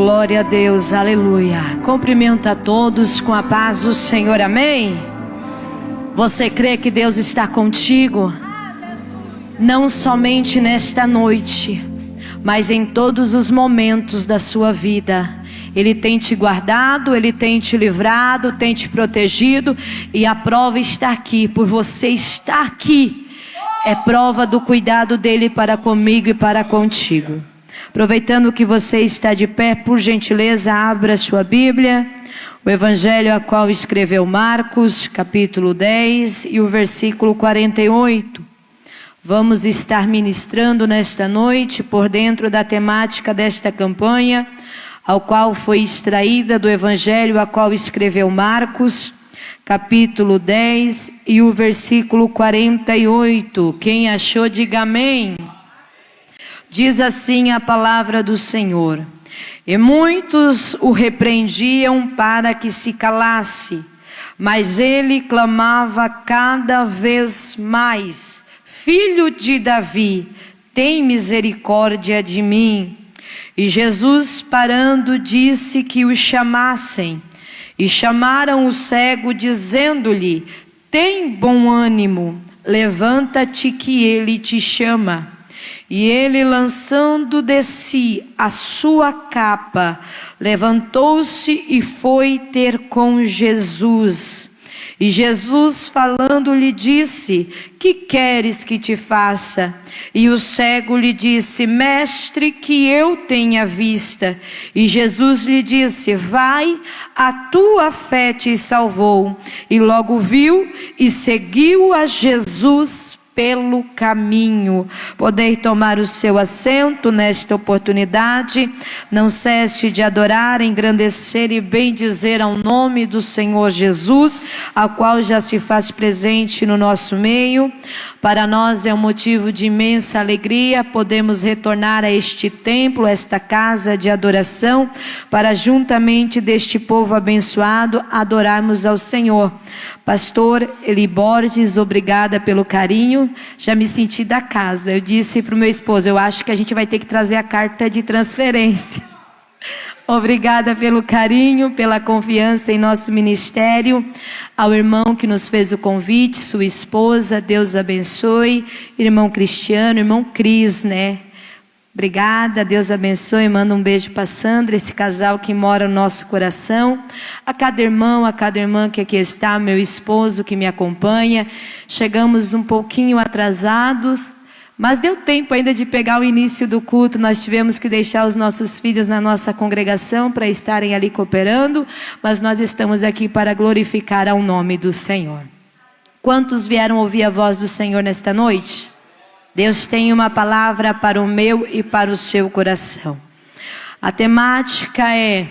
Glória a Deus, aleluia. Cumprimento a todos com a paz do Senhor, amém? Você crê que Deus está contigo? Não somente nesta noite, mas em todos os momentos da sua vida. Ele tem te guardado, Ele tem te livrado, tem te protegido. E a prova está aqui, por você estar aqui, é prova do cuidado dEle para comigo e para contigo. Aproveitando que você está de pé, por gentileza, abra sua Bíblia, o Evangelho a qual escreveu Marcos, capítulo 10 e o versículo 48. Vamos estar ministrando nesta noite por dentro da temática desta campanha, ao qual foi extraída do Evangelho a qual escreveu Marcos, capítulo 10 e o versículo 48. Quem achou, diga amém. Diz assim a palavra do Senhor: e muitos o repreendiam para que se calasse, mas ele clamava cada vez mais: Filho de Davi, tem misericórdia de mim. E Jesus, parando, disse que o chamassem. E chamaram o cego, dizendo-lhe: tem bom ânimo, levanta-te que ele te chama. E ele, lançando de si a sua capa, levantou-se e foi ter com Jesus. E Jesus, falando, lhe disse: que queres que te faça? E o cego lhe disse: mestre, que eu tenha vista. E Jesus lhe disse: vai, a tua fé te salvou. E logo viu e seguiu a Jesus pelo caminho. Poder tomar o seu assento nesta oportunidade. Não cesse de adorar, engrandecer e bendizer ao nome do Senhor Jesus, a qual já se faz presente no nosso meio. Para nós é um motivo de imensa alegria podermos retornar a este templo, esta casa de adoração, para juntamente deste povo abençoado adorarmos ao Senhor. Pastor Eli Borges, obrigada pelo carinho. Já me senti da casa. Eu disse para o meu esposo: eu acho que a gente vai ter que trazer a carta de transferência. Obrigada pelo carinho, pela confiança em nosso ministério. Ao irmão que nos fez o convite, sua esposa, Deus abençoe. Irmão Cristiano, irmão Cris, né? Obrigada, Deus abençoe. Manda um beijo para Sandra, esse casal que mora no nosso coração. A cada irmão, a cada irmã que aqui está, meu esposo que me acompanha. Chegamos um pouquinho atrasados, mas deu tempo ainda de pegar o início do culto. Nós tivemos que deixar os nossos filhos na nossa congregação para estarem ali cooperando, mas nós estamos aqui para glorificar ao nome do Senhor. Quantos vieram ouvir a voz do Senhor nesta noite? Deus tem uma palavra para o meu e para o seu coração. A temática é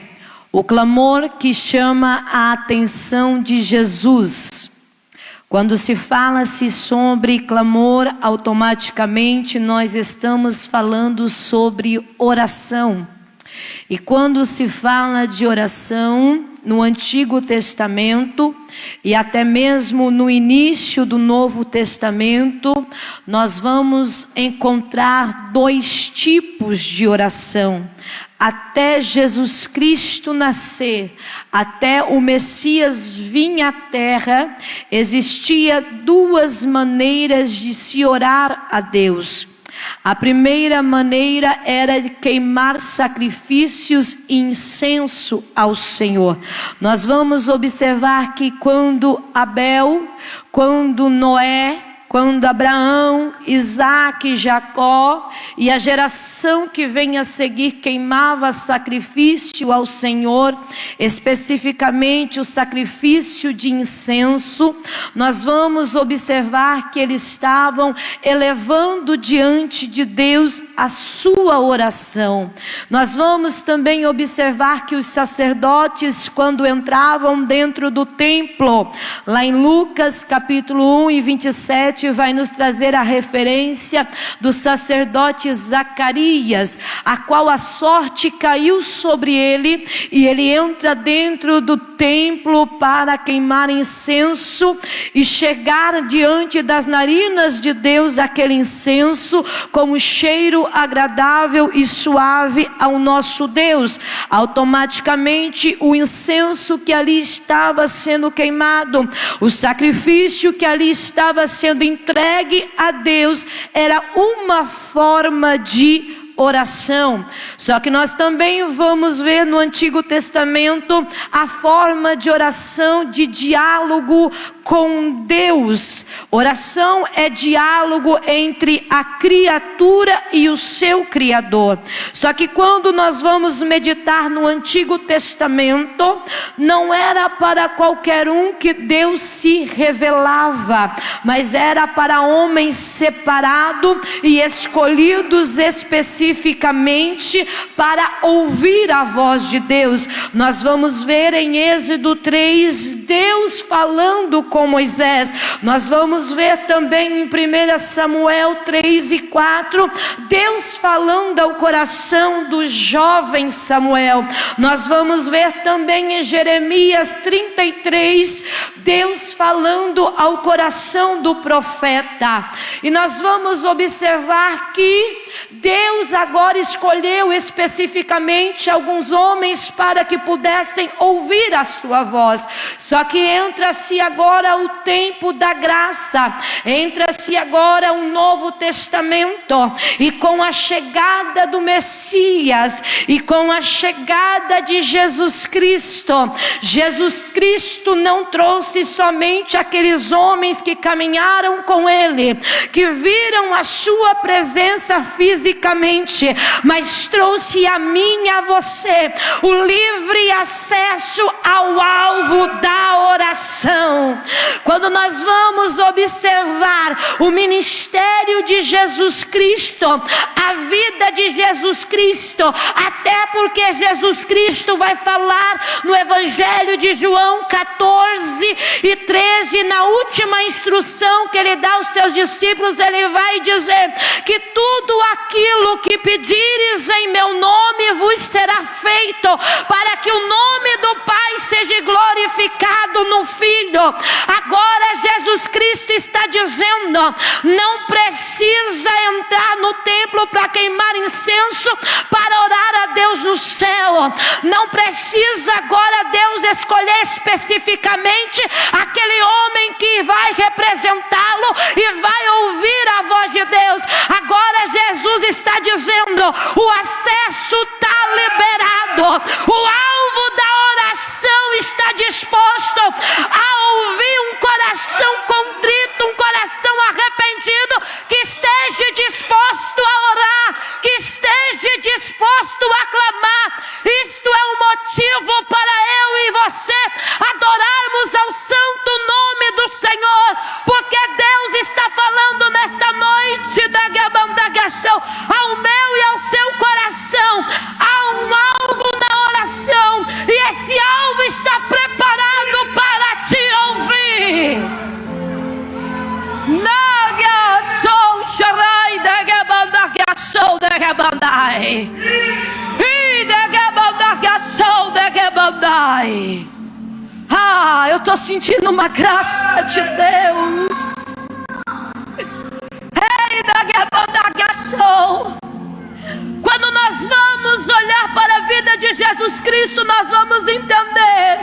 o clamor que chama a atenção de Jesus. Quando se fala-se sobre clamor, automaticamente nós estamos falando sobre oração. E quando se fala de oração, no Antigo Testamento e até mesmo no início do Novo Testamento, nós vamos encontrar dois tipos de oração. Até Jesus Cristo nascer, até o Messias vir à terra, existia duas maneiras de se orar a Deus. A primeira maneira era de queimar sacrifícios e incenso ao Senhor. Nós vamos observar que quando Abel, quando Noé, quando Abraão, Isaac, Jacó e a geração que vem a seguir queimava sacrifício ao Senhor, especificamente o sacrifício de incenso, nós vamos observar que eles estavam elevando diante de Deus a sua oração. Nós vamos também observar que os sacerdotes, quando entravam dentro do templo, lá em Lucas capítulo 1 e 27, 17 vai nos trazer a referência do sacerdote Zacarias, a qual a sorte caiu sobre ele, e ele entra dentro do templo para queimar incenso e chegar diante das narinas de Deus aquele incenso como cheiro agradável e suave ao nosso Deus. Automaticamente o incenso que ali estava sendo queimado, o sacrifício que ali estava sendo entregue a Deus, era uma forma de oração. Só que nós também vamos ver no Antigo Testamento a forma de oração de diálogo com Deus. Oração é diálogo entre a criatura e o seu Criador. Só que quando nós vamos meditar no Antigo Testamento, não era para qualquer um que Deus se revelava, mas era para homens separados e escolhidos especificamente para ouvir a voz de Deus. Nós vamos ver em Êxodo 3, Deus falando com Moisés. Nós vamos ver também em 1 Samuel 3 e 4, Deus falando ao coração do jovem Samuel. Nós vamos ver também em Jeremias 33, Deus falando ao coração do profeta. E nós vamos observar que Deus agora escolheu especificamente alguns homens para que pudessem ouvir a sua voz. Só que entra-se agora o tempo da graça, entra-se agora um novo testamento, e com a chegada do Messias e com a chegada de Jesus Cristo não trouxe somente aqueles homens que caminharam com ele, que viram a sua presença fisicamente, mas trouxe a mim e a você o livre acesso ao alvo da oração. Quando nós vamos observar o ministério de Jesus Cristo, a vida de Jesus Cristo, até porque Jesus Cristo vai falar no Evangelho de João 14 e 13, na última instrução que ele dá aos seus discípulos, ele vai dizer que tudo aquilo que pedires em meu nome vos será feito, para que o nome do Pai seja glorificado no Filho. Agora Jesus Cristo está dizendo: não precisa entrar no templo para queimar incenso, para orar a Deus no céu. Não precisa agora Deus escolher especificamente aquele homem que vai representá-lo e vai ouvir a voz de Deus. Agora Jesus está dizendo: o acesso está liberado, o alvo da oração está disposto a ouvir um coração contrito, um coração arrependido, que esteja disposto a orar, que esteja disposto a clamar. Isto é um motivo para eu e você adorarmos ao santo nome do Senhor, porque Deus está falando nesta noite da Gabandagação ao meu e ao seu coração. Há um alvo na oração, e esse alvo está preparado para te ouvir. Eu estou sentindo uma graça de Deus. Quando nós vamos olhar para a vida de Jesus Cristo, nós vamos entender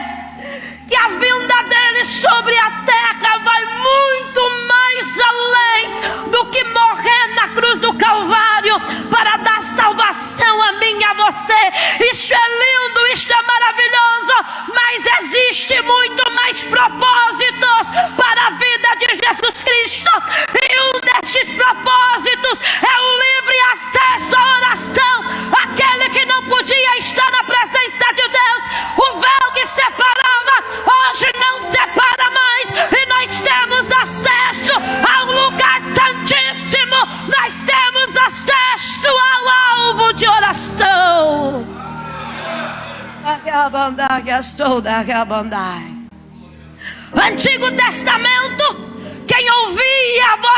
que a vinda dele sobre a terra vai muito mais além do que morrer na cruz do Calvário para dar salvação a mim e a você. Isso é lindo, isso é maravilhoso, mas existe muito mais propósitos para a vida de Jesus Cristo, e um destes propósitos é o livre acesso à oração. Aquele que não podia estar na presença de Deus, o véu que separava, hoje não separa mais, e nós temos acesso ao lugar santíssimo, nós temos acesso ao alvo de oração. Antigo Testamento, quem ouvia a voz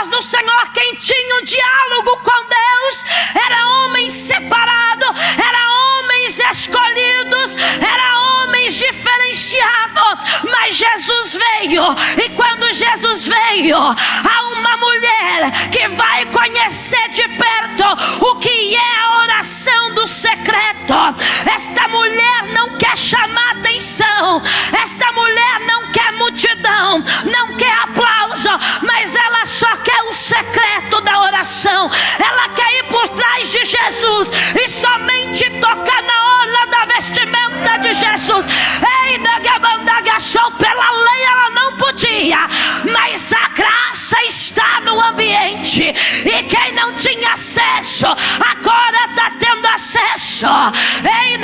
veio. E quando Jesus veio, há uma mulher que vai conhecer de perto o que é a oração do secreto. Esta mulher não quer chamar atenção, esta mulher não quer multidão, não quer aplauso, mas ela só quer o secreto da oração. Ela quer ir por trás de Jesus e somente tocar na orla da vestimenta de Jesus. Ei, show, pela lei ela não podia, mas a graça está no ambiente, e quem não tinha acesso agora está tendo acesso. Ei,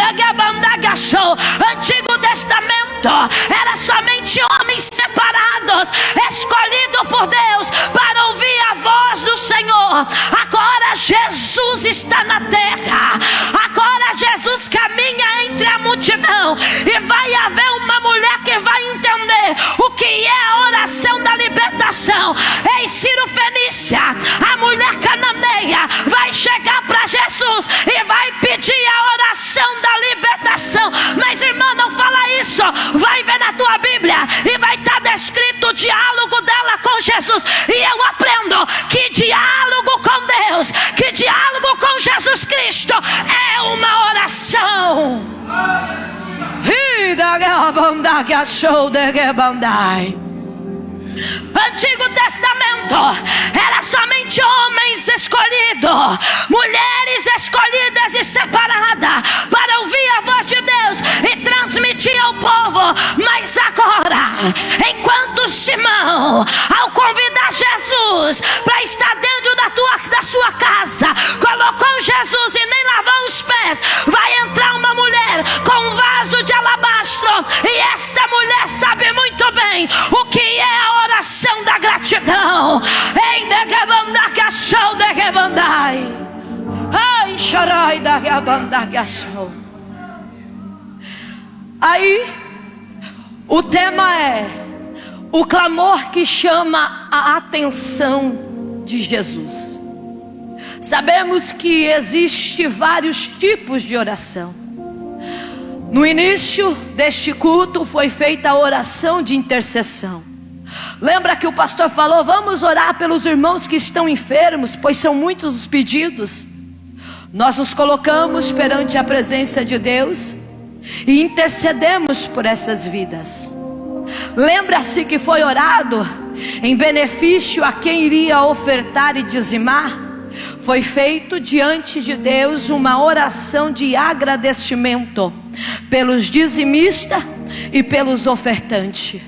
show, Antigo Testamento era somente homens separados, escolhidos por Deus para ouvir a voz do Senhor. Agora Jesus está na terra, agora Jesus caminha entre a multidão, e vai haver uma mulher que vai entender o que é a oração da libertação. Ei, Ciro Fenícia, a mulher cananeia vai chegar para Jesus e vai pedir a oração da libertação. Mas irmã, não fala isso, vai ver na tua Bíblia e vai estar descrito o diálogo dela com Jesus. E eu aprendo que diálogo com Deus, que diálogo com Jesus Cristo é uma oração. Antigo Testamento era somente homens escolhidos, mulheres escolhidas e separadas para ouvir a voz de Deus e transmitir ao povo. Mas agora, enquanto Simão, ao convidar Jesus para estar dentro da sua casa, colocou Jesus e nem lavou os pés, vai entrar uma mulher com um vaso de alabastro, e esta mulher sabe muito bem o que é a oração da gratidão. Aí o tema é o clamor que chama a atenção de Jesus. Sabemos que existe vários tipos de oração. No início deste culto foi feita a oração de intercessão. Lembra que o pastor falou: vamos orar pelos irmãos que estão enfermos, pois são muitos os pedidos. Nós nos colocamos perante a presença de Deus e intercedemos por essas vidas. Lembra-se que foi orado em benefício a quem iria ofertar e dizimar? Foi feito diante de Deus uma oração de agradecimento pelos dizimistas e pelos ofertantes.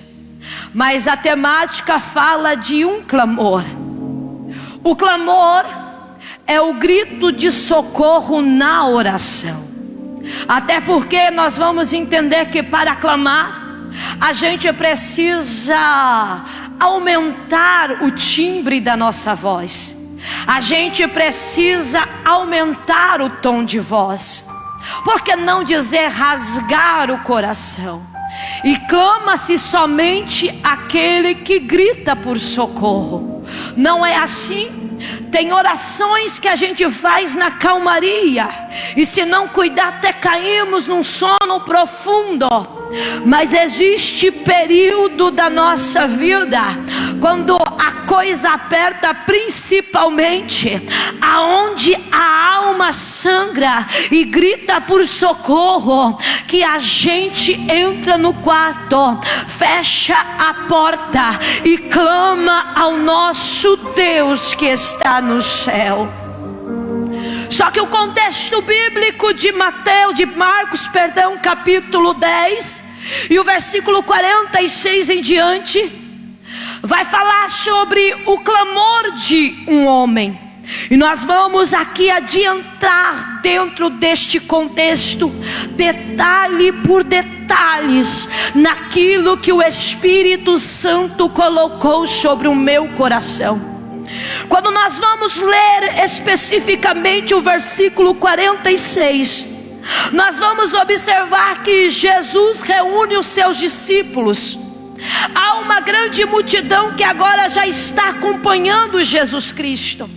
Mas a temática fala de um clamor. O clamor é o grito de socorro na oração. Até porque nós vamos entender que para clamar a gente precisa aumentar o timbre da nossa voz. A gente precisa aumentar o tom de voz. Por que não dizer rasgar o coração? E clama-se somente aquele que grita por socorro. Não é assim? Tem orações que a gente faz na calmaria, e se não cuidar até caímos num sono profundo. Mas existe período da nossa vida quando a coisa aperta, principalmente aonde a alma sangra e grita por socorro, que a gente entra no quarto, fecha a porta e clama ao nosso Deus que está no céu. Só que o contexto bíblico de Marcos, capítulo 10 e o versículo 46 em diante, vai falar sobre o clamor de um homem. E nós vamos aqui adiantar dentro deste contexto, detalhe por detalhes, naquilo que o Espírito Santo colocou sobre o meu coração. Quando nós vamos ler especificamente o versículo 46, nós vamos observar que Jesus reúne os seus discípulos. Há uma grande multidão que agora já está acompanhando Jesus Cristo.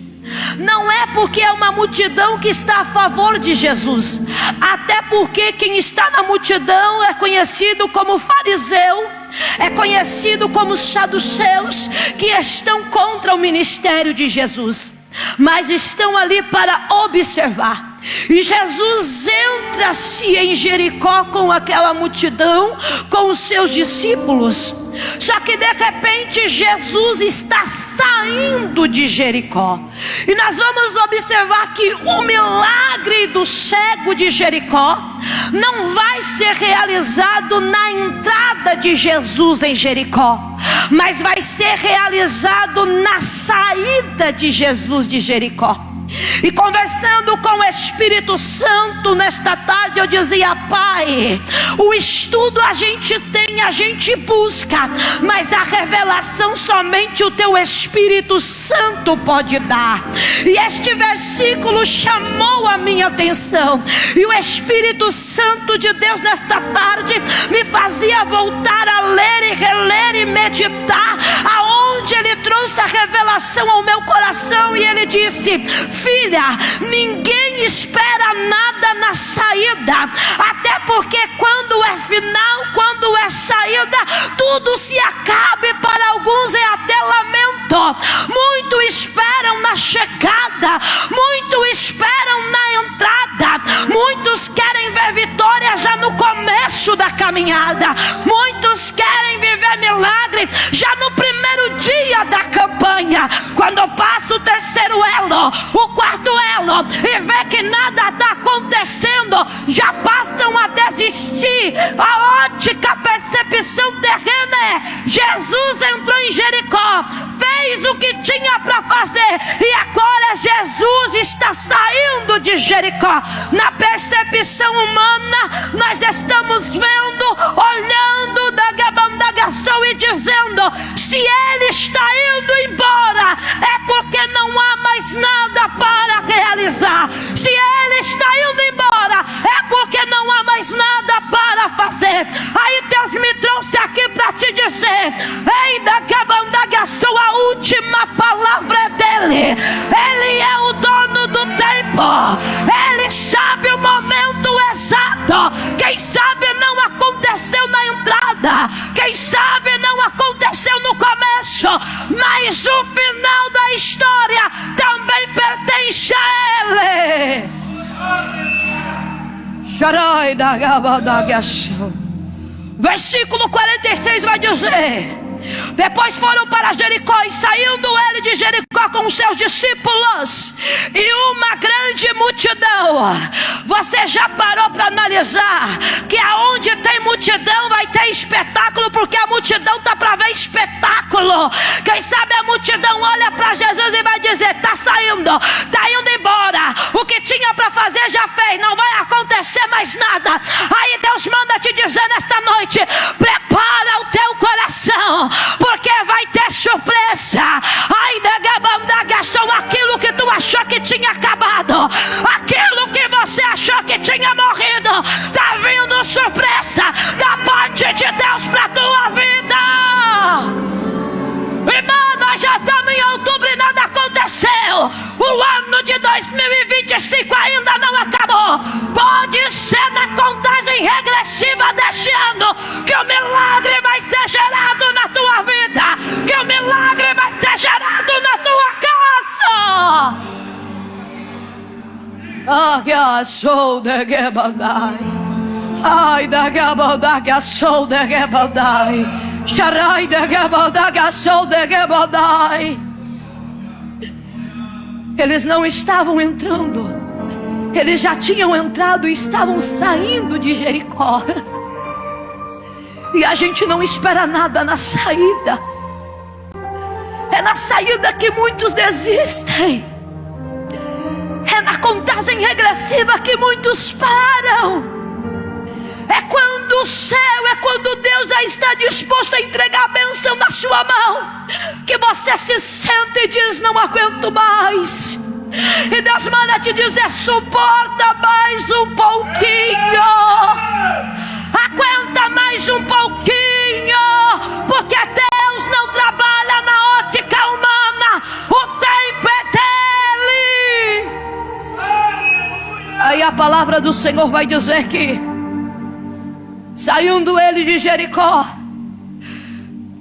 Não é porque é uma multidão que está a favor de Jesus, até porque quem está na multidão é conhecido como fariseu é conhecido como os saduceus, que estão contra o ministério de Jesus, mas estão ali para observar. E Jesus entra-se em Jericó com aquela multidão, com os seus discípulos. Só que de repente Jesus está saindo de Jericó. E nós vamos observar que o milagre do cego de Jericó não vai ser realizado na entrada de Jesus em Jericó, mas vai ser realizado na saída de Jesus de Jericó. E conversando com o Espírito Santo nesta tarde, eu dizia: Pai, o estudo a gente tem, a gente busca, mas a revelação somente o Teu Espírito Santo pode dar. E este versículo chamou a minha atenção, e o Espírito Santo de Deus nesta tarde me fazia voltar a ler e reler e meditar aonde Ele trouxe a revelação ao meu coração. E Ele disse: filha, ninguém espera nada na saída, até porque quando é final, quando é saída, tudo se acaba e para alguns é até lamento. Muito esperam na chegada, muito esperam na entrada, muitos querem ver vitória já no começo da caminhada, muitos querem viver milagre já no primeiro dia da campanha. Quando passa o terceiro elo, o quarto elo, e vê que nada está acontecendo, já passam a desistir. A ótica, a percepção terrena é: Jesus entrou em Jericó, fez o que tinha para fazer, e agora Jesus está saindo de Jericó. Na percepção humana, nós estamos vendo, olhando da Gabandagação e dizendo: se Ele está indo embora, é porque não há mais nada para realizar. Se Ele está indo embora, é porque não há mais nada para fazer. Aí Deus me trouxe aqui para te dizer: ei, da Gabandagação, a última palavra é dele. Ele é o dono do tempo, Ele sabe o momento exato. Quem sabe não aconteceu na entrada, quem sabe não aconteceu no começo, mas o final da história também pertence a Ele. Versículo 46 vai dizer: depois foram para Jericó, e saindo ele de Jericó com os seus discípulos e uma grande multidão. Você já parou para analisar que aonde tem multidão vai ter espetáculo? Porque a multidão está para ver espetáculo. Quem sabe a multidão olha para Jesus e vai dizer: está saindo, está indo embora, o que tinha para fazer já fez, não vai acontecer mais nada. Aí Deus manda te dizer nesta noite: prepara o teu coração, porque vai ter surpresa. Ai, negação, aquilo que tu achou que tinha acabado, aquilo que você achou que tinha morrido, tá vindo surpresa da parte de Deus para tua vida. Irmã, nós já estamos em outubro e nada aconteceu. O ano de 2025 ainda não acabou. Pode ser na contagem regressiva deste ano que o milagre vai ser gerado na tua vida, que o milagre vai ser gerado na tua casa. Ah, que a sou de Gebandai. Ai, da Gebandai, sou de Gebandai. Sharai de Gebandai, sou de Gebandai. Eles não estavam entrando, eles já tinham entrado e estavam saindo de Jericó. E a gente não espera nada na saída. É na saída que muitos desistem. É na contagem regressiva que muitos param. É quando o céu, é quando Deus já está disposto a entregar a bênção na sua mão, que você se senta e diz: não aguento mais. E Deus manda te dizer: suporta mais um pouquinho, aguenta mais um pouquinho, porque Deus não trabalha na ótica humana, o tempo é dele. Aí a palavra do Senhor vai dizer que, saindo ele de Jericó,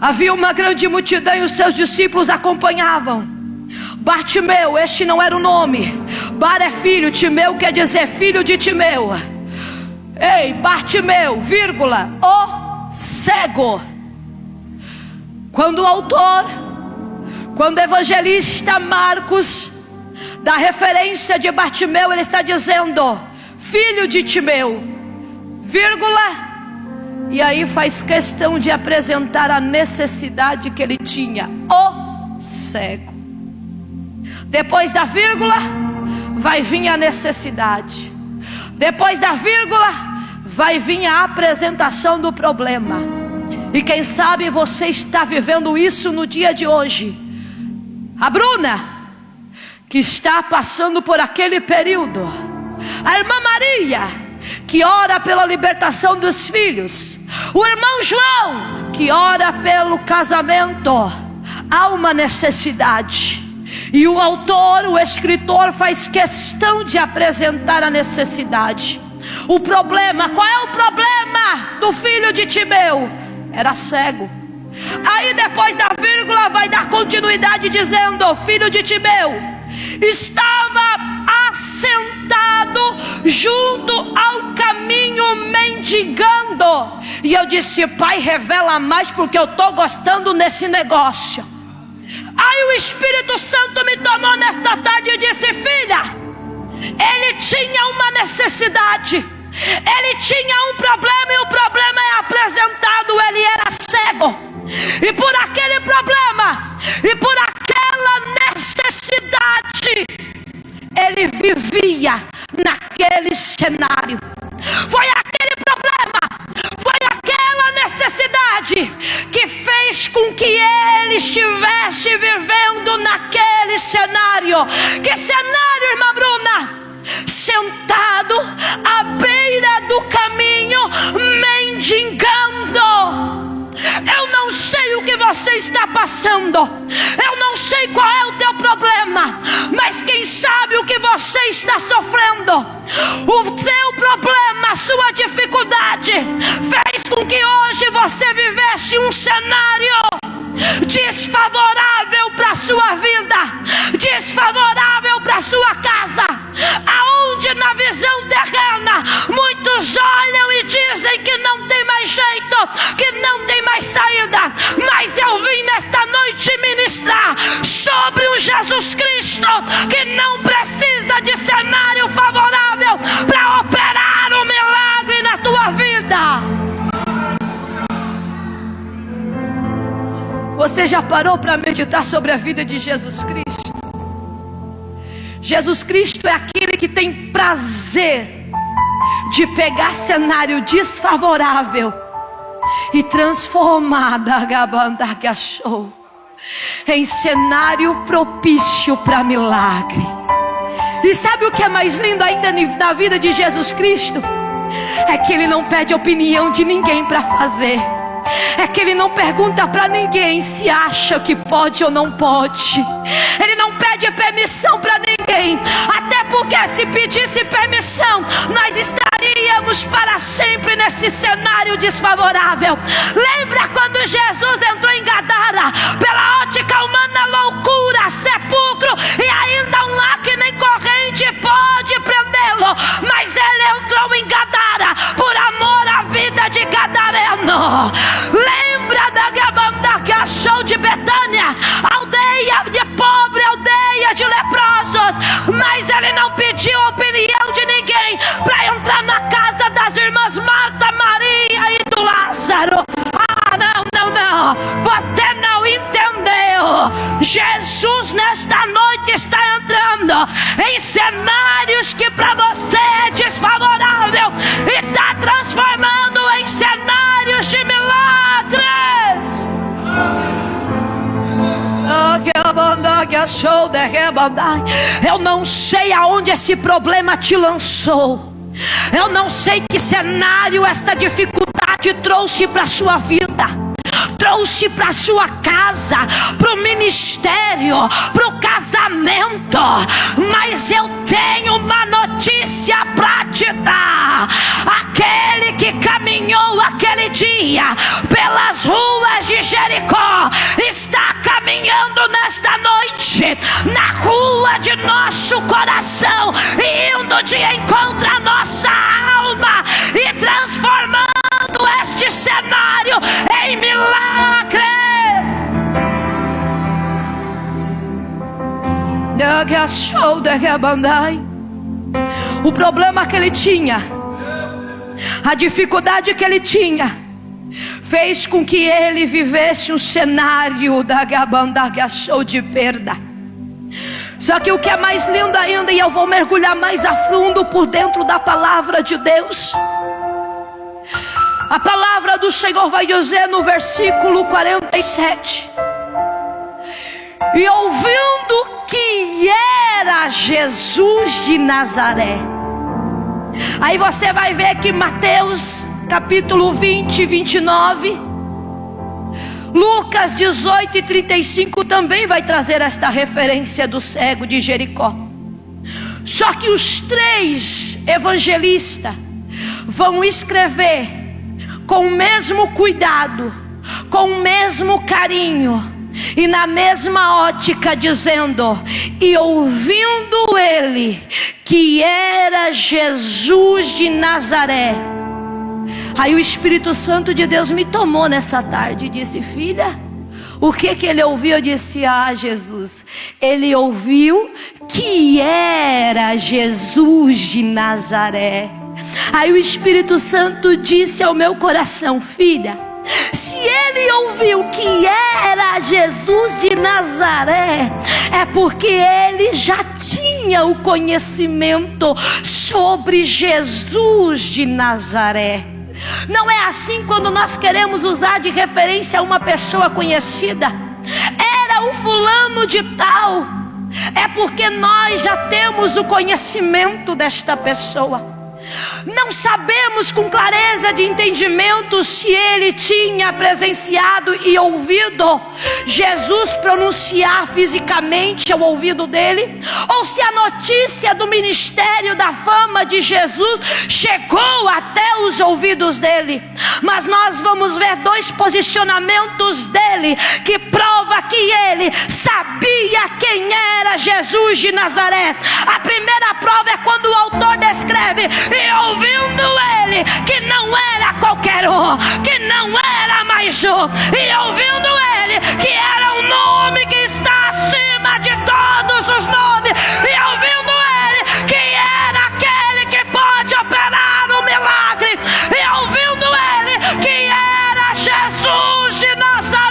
Havia uma grande multidão e os seus discípulos acompanhavam. Bartimeu, este não era o nome. Bar é filho, Timeu quer dizer filho de Timeu. Ei, Bartimeu, vírgula, o cego. Quando o evangelista Marcos dá referência de Bartimeu, ele está dizendo filho de Timeu, vírgula. E aí faz questão de apresentar a necessidade que ele tinha, o cego. Depois da vírgula, vai vir a necessidade. Depois da vírgula, vai vir a apresentação do problema. E quem sabe você está vivendo isso no dia de hoje. A Bruna, que está passando por aquele período. A irmã Maria, que ora pela libertação dos filhos. O irmão João, que ora pelo casamento. Há uma necessidade. E o autor, o escritor, faz questão de apresentar a necessidade. O problema, qual é o problema do filho de Timeu? Era cego. Aí depois da vírgula vai dar continuidade dizendo: filho de Timeu estava assentado junto ao caminho mendigando. E eu disse: pai, revela mais, porque eu estou gostando nesse negócio. Aí o Espírito Santo me tomou nesta tarde e disse: filha, ele tinha uma necessidade, ele tinha um problema, e o problema é apresentado. Ele era cego, e por aquele problema, e por aquela necessidade, ele vivia naquele cenário. Foi aquele problema, foi aquela necessidade que fez com que ele estivesse vivendo naquele cenário. Que cenário, irmã Bruna? Sentado à beira do caminho, mendigando. Eu não sei o que você está passando, eu não sei qual é o teu problema, mas quem sabe o que você está sofrendo. O seu problema, a sua dificuldade fez com que hoje você vivesse um cenário desfavorável para a sua vida, desfavorável para a sua casa, aonde na visão terrena muitos olham e dizem que não tem mais jeito, que não tem mais saída. Mas eu vim nesta noite ministrar sobre um Jesus Cristo que não precisa de cenário favorável para operar um milagre na tua vida. Você já parou para meditar sobre a vida de Jesus Cristo? Jesus Cristo é aquele que tem prazer de pegar cenário desfavorável e transformar em cenário propício para milagre. E sabe o que é mais lindo ainda na vida de Jesus Cristo? É que ele não pede opinião de ninguém para fazer. É que ele não pergunta para ninguém se acha que pode ou não pode. Ele não pede permissão para ninguém, até porque se pedisse permissão, nós estaríamos para sempre nesse cenário desfavorável. Lembra quando Jesus entrou em Gadara? Pela ótica humana, loucura, sepulcro, e ainda um lá que nem corrente pode prendê-lo. Mas ele entrou em Gadara por amor à vida de gadareno. Lembra da Gabanda que achou de Betânia, aldeia de pobre, aldeia de leprosos, mas ele não pediu opinião de ninguém para entrar na casa das irmãs Marta, Maria e do Lázaro. Não, você não entendeu. Jesus nesta noite está entrando em cenários que para você é desfavorável e está transformando em cenários de milagres. Eu não sei aonde esse problema te lançou. Eu não sei que cenário esta dificuldade trouxe para a sua vida, trouxe para a sua casa, para o ministério, para o casamento. Mas eu tenho uma notícia para te dar. Aquele que caminhou aquele dia pelas ruas de Jericó está caminhando nesta noite na rua de nosso coração, indo de encontro à nossa alma e transformando este cenário em milagre. O problema que ele tinha, a dificuldade que ele tinha, fez com que ele vivesse um cenário de perda. Só que o que é mais lindo ainda, e eu vou mergulhar mais a fundo por dentro da palavra de Deus, a palavra do Senhor vai dizer no versículo 47: e ouvindo que era Jesus de Nazaré. Aí você vai ver que Mateus capítulo 20 e 29, Lucas 18 e 35 também vai trazer esta referência do cego de Jericó. Só que os três evangelistas vão escrever com o mesmo cuidado, com o mesmo carinho e na mesma ótica, dizendo: e ouvindo ele que era Jesus de Nazaré. Aí o Espírito Santo de Deus me tomou nessa tarde e disse: filha, o que ele ouviu? Eu disse: ah, Jesus, ele ouviu que era Jesus de Nazaré. Aí o Espírito Santo disse ao meu coração: filha, se ele ouviu que era Jesus de Nazaré, é porque ele já tinha o conhecimento sobre Jesus de Nazaré. Não é assim quando nós queremos usar de referência a uma pessoa conhecida: era o fulano de tal. É porque nós já temos o conhecimento desta pessoa. Não sabemos com clareza de entendimento se ele tinha presenciado e ouvido Jesus pronunciar fisicamente ao ouvido dele, ou se a notícia do ministério, da fama de Jesus chegou até os ouvidos dele. Mas nós vamos ver dois posicionamentos dele que prova que ele sabia quem era Jesus de Nazaré. A primeira prova é quando o autor descreve: e ouvindo ele que não era qualquer um, que não era mais um, e ouvindo ele que era um nome que está acima de todos os nomes, e ouvindo ele que era aquele que pode operar um milagre, e ouvindo ele que era Jesus de Nazaré.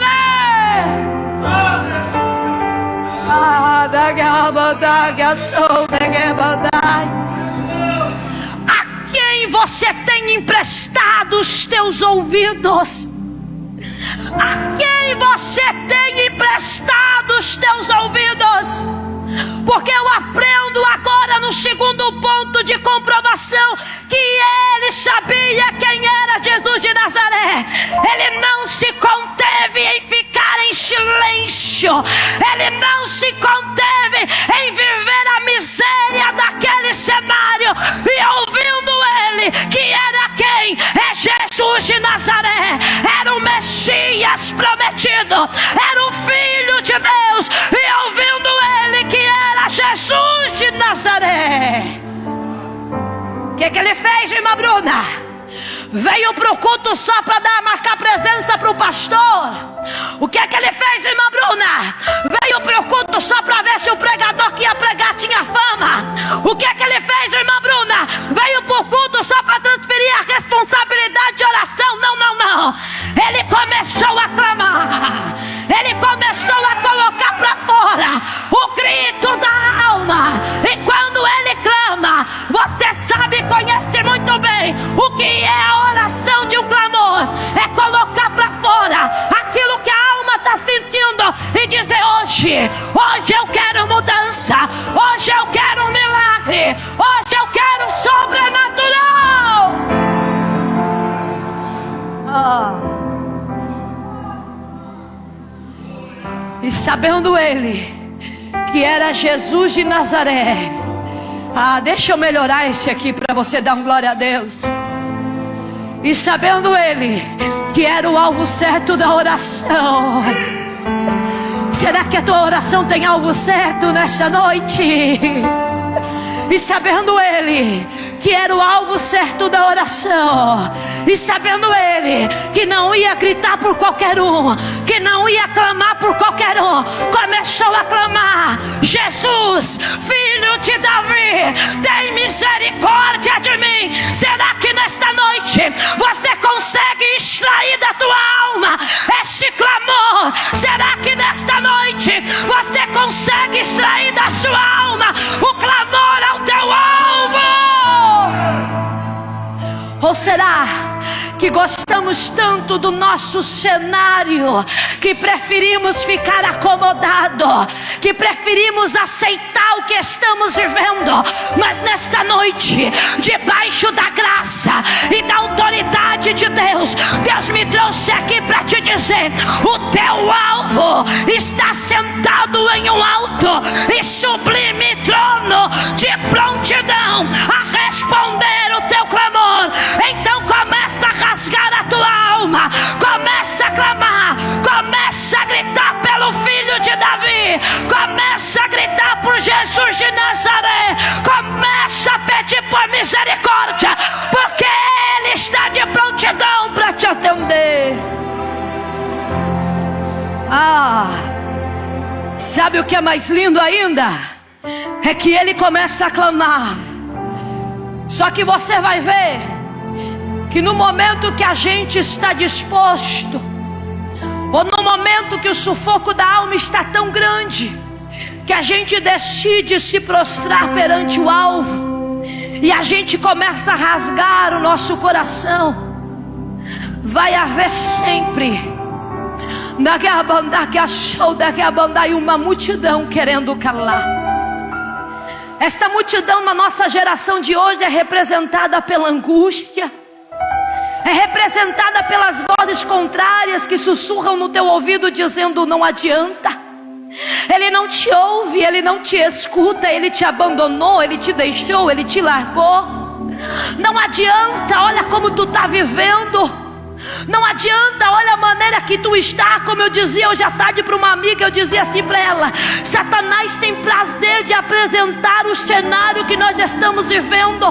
Você tem emprestado os teus ouvidos? A quem você tem emprestado os teus ouvidos? Porque eu aprendo agora no segundo ponto de comprovação que ele sabia quem era Jesus de Nazaré. Ele não se conteve em ficar em silêncio. Ele não se conteve em viver a miséria daquele cenário. E ouvindo ele que era quem? É Jesus de Nazaré. Era o Messias prometido. Era o Filho de Deus. E ouvindo ele que era Jesus de Nazaré. O que ele fez, irmã Bruna? Veio para o culto só para marcar presença para o pastor? O que ele fez, irmã Bruna? Veio para o culto só para ver se o pregador que ia pregar tinha fama? O que ele fez, irmã Bruna? Veio para o culto só para transferir a responsabilidade de oração? Não, não, não. Ele começou a clamar. Ele começou a colocar para fora o grito da alma. E quando ele clama, você sabe, conhece muito bem o que é a oração de um clamor. É colocar para fora aquilo que a alma está sentindo e dizer: hoje eu quero mudança, hoje eu quero um milagre, hoje eu quero sobrenatural. E sabendo ele que era Jesus de Nazaré, deixa eu melhorar esse aqui para você dar um glória a Deus. E sabendo ele que era o alvo certo da oração, Será que a tua oração tem algo certo nesta noite? E sabendo ele que era o alvo certo da oração, e sabendo ele que não ia gritar por qualquer um, que não ia clamar por qualquer um, começou a clamar: Jesus, filho de Davi, tem misericórdia de mim. Será que nesta noite você consegue extrair da tua alma esse clamor? Será que nesta noite você consegue extrair da sua alma o clamor ao teu alvo? Ou será que gostamos tanto do nosso cenário que preferimos ficar acomodado, que preferimos aceitar o que estamos vivendo? Mas nesta noite, debaixo da graça e da autoridade de Deus, Deus me trouxe aqui para te dizer: o teu alvo está sentado em um alto e sublime trono de prontidão a responder o teu clamor. Então começa a rasgar a tua alma, começa a clamar, começa a gritar pelo filho de Davi, começa a gritar por Jesus de Nazaré, começa a pedir por misericórdia, porque ele está de prontidão para te atender. Sabe o que é mais lindo ainda? É que ele começa a clamar. Só que você vai ver que no momento que a gente está disposto, ou no momento que o sufoco da alma está tão grande, que a gente decide se prostrar perante o alvo, e a gente começa a rasgar o nosso coração, vai haver sempre uma multidão querendo calar. Esta multidão na nossa geração de hoje é representada pela angústia, é representada pelas vozes contrárias que sussurram no teu ouvido dizendo: não adianta, ele não te ouve, ele não te escuta, ele te abandonou, ele te deixou, ele te largou. Não adianta, olha como tu está vivendo. Não adianta, olha a maneira que tu está. Como eu dizia hoje à tarde para uma amiga, eu dizia assim para ela: Satanás tem prazer de apresentar o cenário que nós estamos vivendo.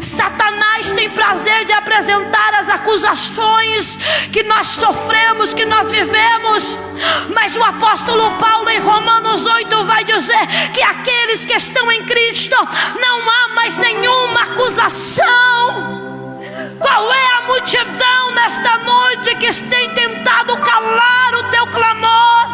Satanás tem prazer de apresentar as acusações que nós sofremos, que nós vivemos. Mas o apóstolo Paulo em Romanos 8 vai dizer que aqueles que estão em Cristo não há mais nenhuma acusação. Qual é a multidão nesta noite que tem tentado calar o teu clamor?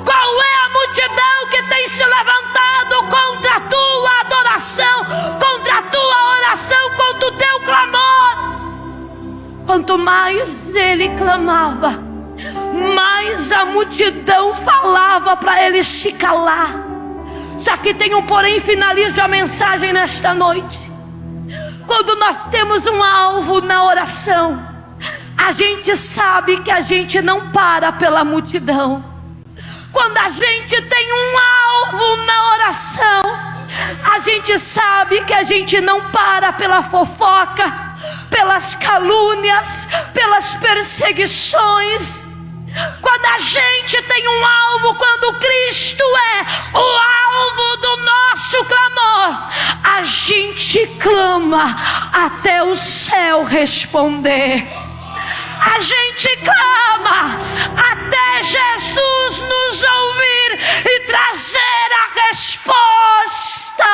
Qual é a multidão que tem se levantado contra a tua adoração, contra a tua oração, contra o teu clamor? Quanto mais ele clamava, mais a multidão falava para ele se calar. Só que tem um porém, finalizo a mensagem nesta noite. Quando nós temos um alvo na oração, a gente sabe que a gente não para pela multidão. Quando a gente tem um alvo na oração, a gente sabe que a gente não para pela fofoca, pelas calúnias, pelas perseguições. Quando a gente tem um alvo, quando Cristo é o alvo do nosso clamor, a gente clama até o céu responder. A gente clama até Jesus nos ouvir e trazer a resposta.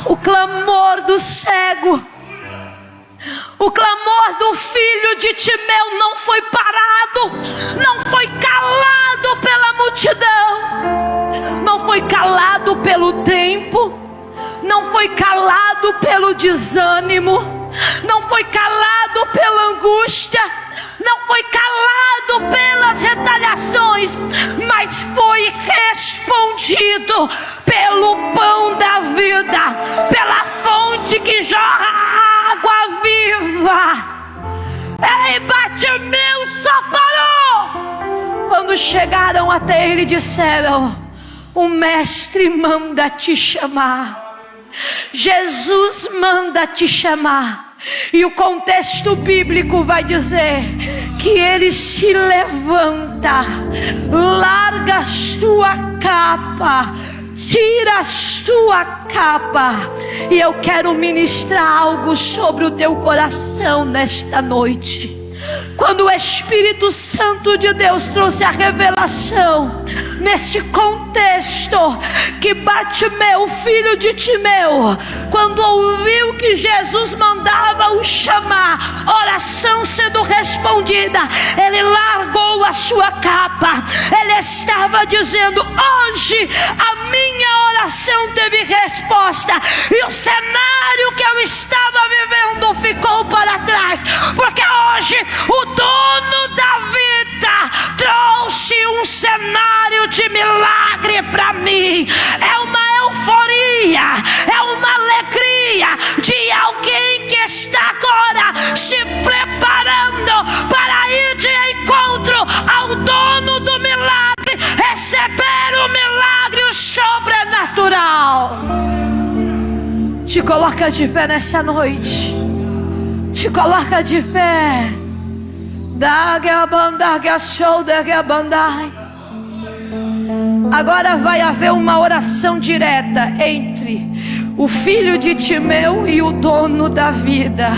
O clamor do cego, o clamor do filho de Timeu não foi parado, não foi calado pela multidão, não foi calado pelo tempo, não foi calado pelo desânimo, não foi calado pela angústia, não foi calado pelas retaliações, mas foi respondido pelo pão da vida, pela fonte que jorra água viva. Ei, Bartimeu só parou quando chegaram até ele e disseram: o mestre manda te chamar. Jesus manda te chamar. E o contexto bíblico vai dizer que que ele se levanta, larga a sua capa, tira a sua capa, e eu quero ministrar algo sobre o teu coração nesta noite. Quando o Espírito Santo de Deus trouxe a revelação, nesse contexto, que Bartimeu, filho de Timeu, quando ouviu que Jesus mandava o chamar, oração sendo respondida, ele largou a sua capa. Ele estava dizendo: hoje a minha oração teve resposta, e o cenário que eu estava vivendo ficou para trás, porque hoje o dono da vida trouxe um cenário de milagre para mim. É uma euforia, é uma alegria de alguém que está agora se preparando para ir de encontro ao dono do milagre, receber o milagre sobrenatural. Te coloca de pé nessa noite, te coloca de pé. Agora vai haver uma oração direta entre o filho de Timeu e o dono da vida.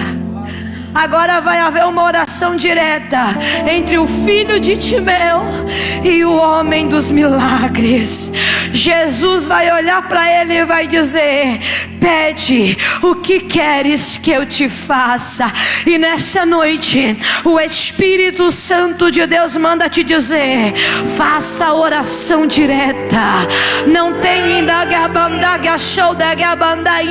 Agora vai haver uma oração direta entre o filho de Timeu e o homem dos milagres. Jesus vai olhar para ele e vai dizer: pede o que queres que eu te faça. E nessa noite o Espírito Santo de Deus manda te dizer: faça a oração direta. Não tem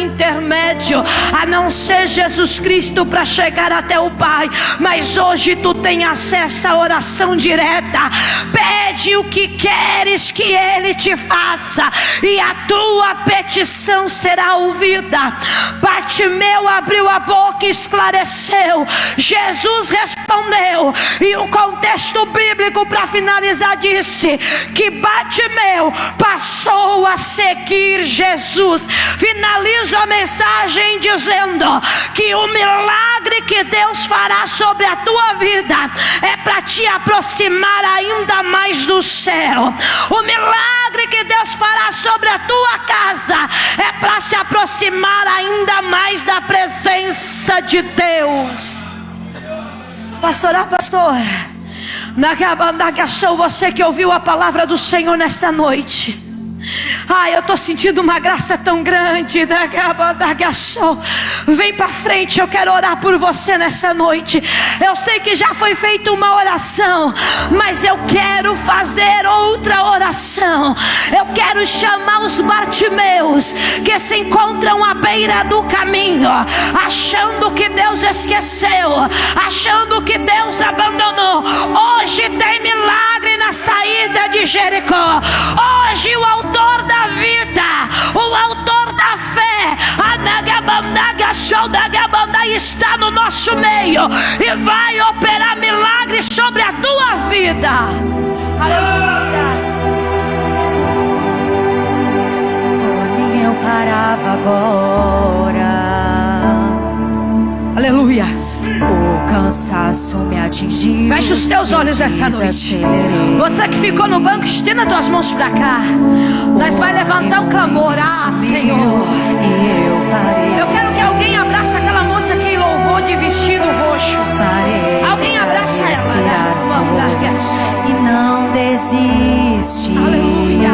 intermédio a não ser Jesus Cristo para chegar até o Pai. Mas hoje tu tem acesso à oração direta. Pede o que queres que Ele te faça, e a tua petição será ouvida. Bartimeu abriu a boca e esclareceu. Jesus respondeu, e o contexto bíblico para finalizar disse que Bartimeu passou a seguir Jesus. Finalizo a mensagem dizendo que o milagre que Deus fará sobre a tua vida é para te aproximar ainda mais do céu. O milagre que Deus fará sobre a tua casa é para se aproximar ainda mais da presença de Deus. Pastora, você que ouviu a palavra do Senhor nessa noite, eu estou sentindo uma graça tão grande. Vem para frente, eu quero orar por você nessa noite. Eu sei que já foi feita uma oração, mas eu quero fazer outra oração. Eu quero chamar os Bartimeus que se encontram à beira do caminho, achando que Deus esqueceu, achando que Deus abandonou. Hoje tem milagre na saída de Jericó. Hoje o autor da vida, o autor da fé, está no nosso meio e vai operar milagres sobre a tua vida. Aleluia. Por mim eu parava agora. Aleluia. O cansaço me atingiu. Feche os teus olhos essa noite. Você que ficou no banco, estenda as tuas mãos para cá. Nós vai levantar um clamor. Senhor, e eu parei. Eu quero que alguém abrace aquela moça que louvou de vestido roxo. Alguém abraça ela. E não desiste. Aleluia.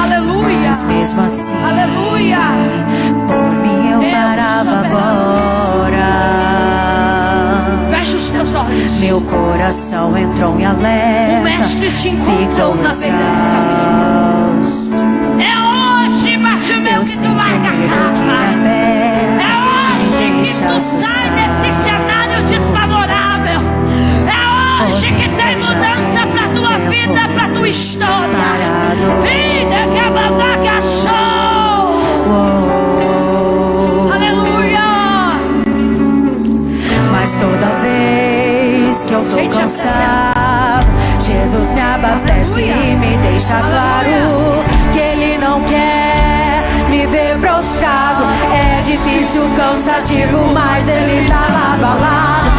Aleluia. Mas mesmo assim, aleluia. Por mim eu parava agora. Feche os teus olhos. Meu coração entrou em alerta. O mestre te encontrou na beira. É hoje, Bartimeu, que tu larga a capa. É hoje que tu sai desse cenário desfavorável. É hoje que tem mudança pra tua vida, pra tua história. Vida que abandona show. Aleluia. Mas toda vez que eu tô cansado, Jesus me abastece e me deixa claro que Ele não quer me ver prostrado. É difícil, cansativo, mas Ele tá lá balado.